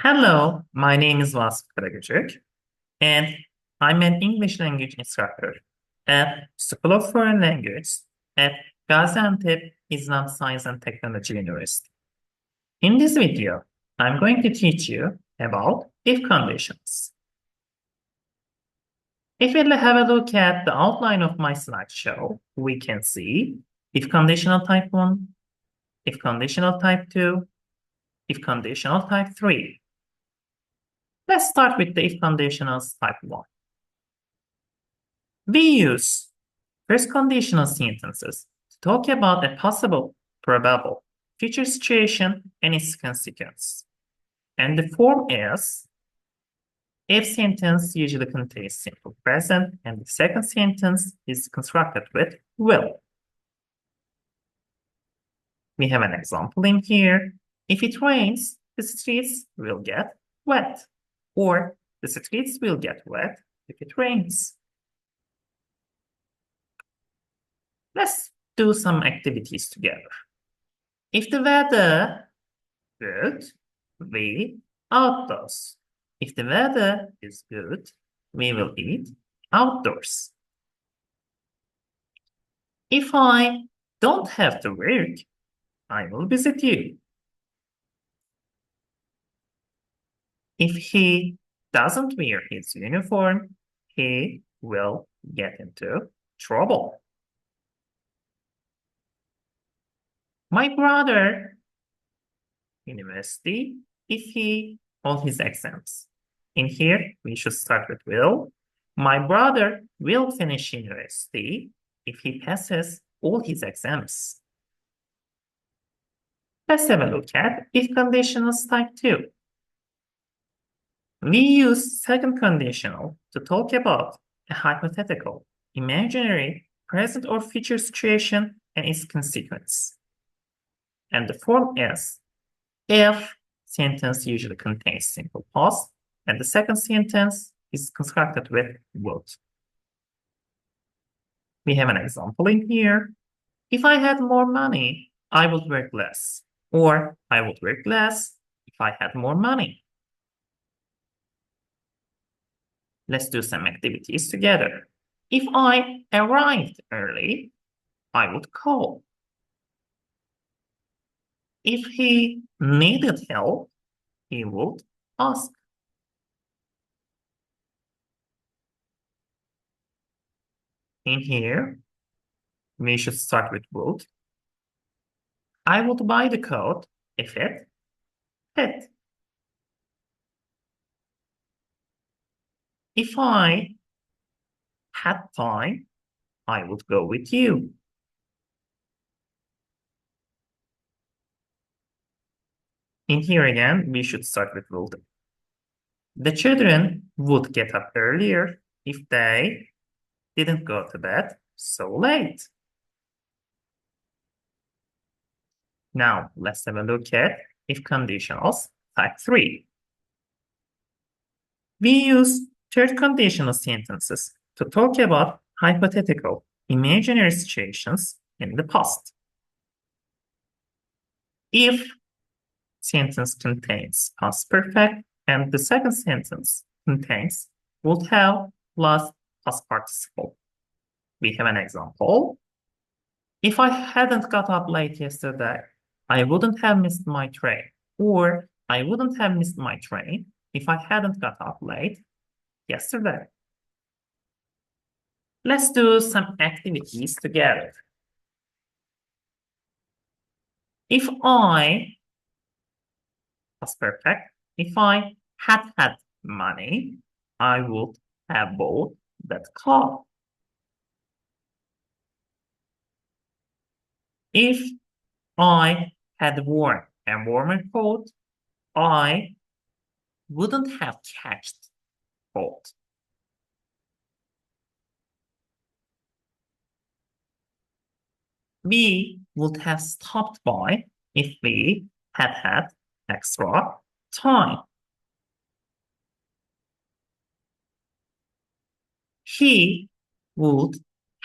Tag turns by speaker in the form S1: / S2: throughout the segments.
S1: Hello, my name is Vasıf Karagücük, and I'm an English language instructor at School of Foreign Language at Gaziantep Islam Science and Technology University. In this video, I'm going to teach you about if conditions. If we have a look at the outline of my slideshow, we can see if conditional type 1, if conditional type 2, if conditional type 3. Let's start with the if conditionals type 1. We use first conditional sentences to talk about a possible, probable, future situation and its consequence. And the form is if sentence usually contains simple present and the second sentence is constructed with will. We have an example in here. If it rains, the streets will get wet. Or the streets will get wet if it rains. Let's do some activities together. If the weather good, we outdoors. If the weather is good, we will eat outdoors. If I don't have to work, I will visit you. If he doesn't wear his uniform, he will get into trouble. My brother, university, if he all his exams. In here, we should start with will. My brother will finish university if he passes all his exams. Let's have a look at if conditionals type 2. We use second conditional to talk about a hypothetical, imaginary, present or future situation and its consequence. And the form is if sentence usually contains simple past, and the second sentence is constructed with would. We have an example in here. If I had more money, I would work less. Or I would work less if I had more money. Let's do some activities together. If I arrived early, I would call. If he needed help, he would ask. In here, we should start with would. I would buy the coat if it fit. If I had time, I would go with you. In here again, we should start with would. The children would get up earlier if they didn't go to bed so late. Now, let's have a look at if conditionals type 3. We use third conditional sentences to talk about hypothetical, imaginary situations in the past. If sentence contains past perfect and the second sentence contains would have plus past participle. We have an example. If I hadn't got up late yesterday, I wouldn't have missed my train. Or I wouldn't have missed my train if I hadn't got up late yesterday. Let's do some activities together. If I, past perfect, if I had money, I would have bought that car. If I had worn a warmer coat, I wouldn't have catched cold. We would have stopped by if we had extra time. He would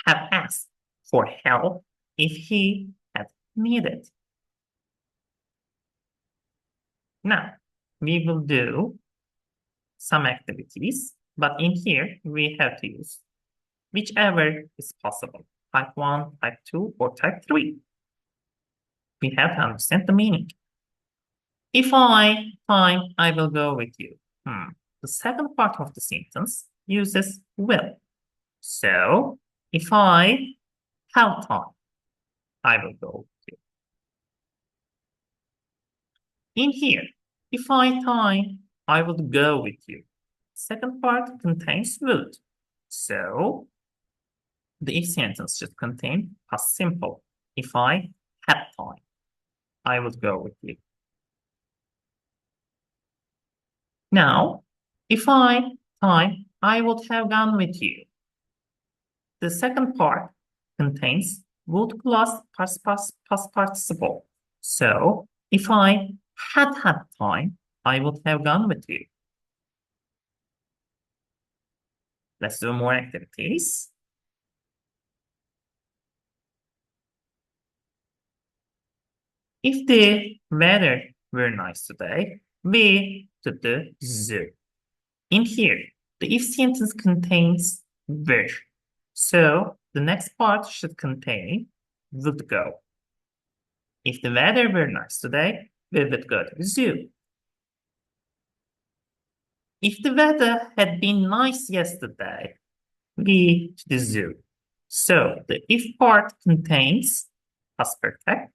S1: have asked for help if he had needed. Now, we will do some activities, but in here, we have to use whichever is possible, type 1, type 2, or type 3. We have to understand the meaning. If I will go with you. The second part of the sentence uses will. So, if I have time, I will go with you. In here, if I time, I will go with you. Second part contains would. So, the if sentence should contain past simple. If I had time, I would go with you. Now, if I time, I would have gone with you. The second part contains would plus past participle. So, if I had time, I would have gone with you. Let's do more activities. If the weather were nice today, we to the zoo. In here, the if sentence contains were. So the next part should contain would go. If the weather were nice today, we would go to the zoo. If the weather had been nice yesterday, we to the zoo. So the if part contains past perfect,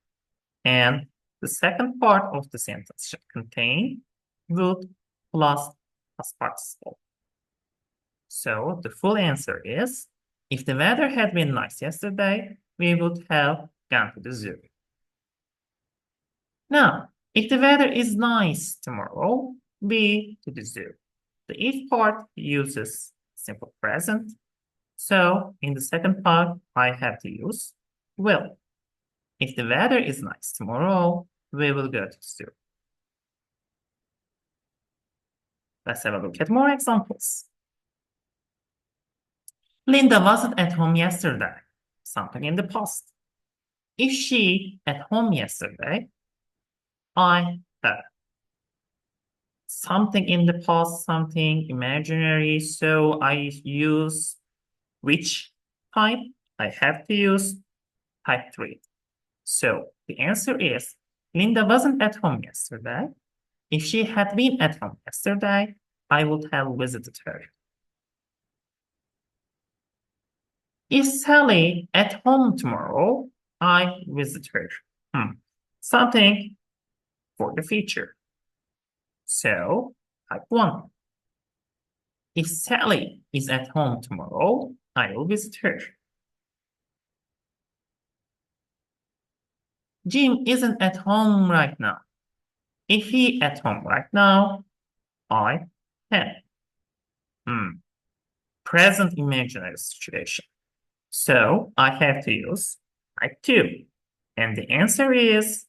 S1: and the second part of the sentence should contain would plus past participle. So the full answer is, if the weather had been nice yesterday, we would have gone to the zoo. Now, if the weather is nice tomorrow, be to the zoo. The if part uses simple present. So in the second part, I have to use will. If the weather is nice tomorrow, we will go to the zoo. Let's have a look at more examples. Linda wasn't at home yesterday. Something in the past. If she at home yesterday, I had something in the past, something imaginary. So I use which type? I have to use type 3. So the answer is, Linda wasn't at home yesterday. If she had been at home yesterday, I would have visited her. Is Sally at home tomorrow? I visit her. Something for the future. So, type 1. If Sally is at home tomorrow, I will visit her. Jim isn't at home right now. If he at home right now, I am. Present imaginary situation. So I have to use type 2. And the answer is,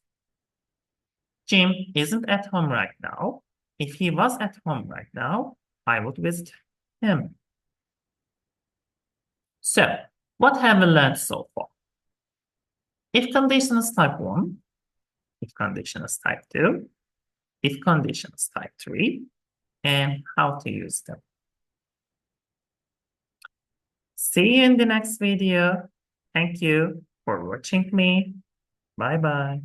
S1: Jim isn't at home right now. If he was at home right now, I would visit him. So, what have we learned so far? If condition is type 1, if condition is type 2, if condition is type 3, and how to use them. See you in the next video. Thank you for watching me. Bye-bye.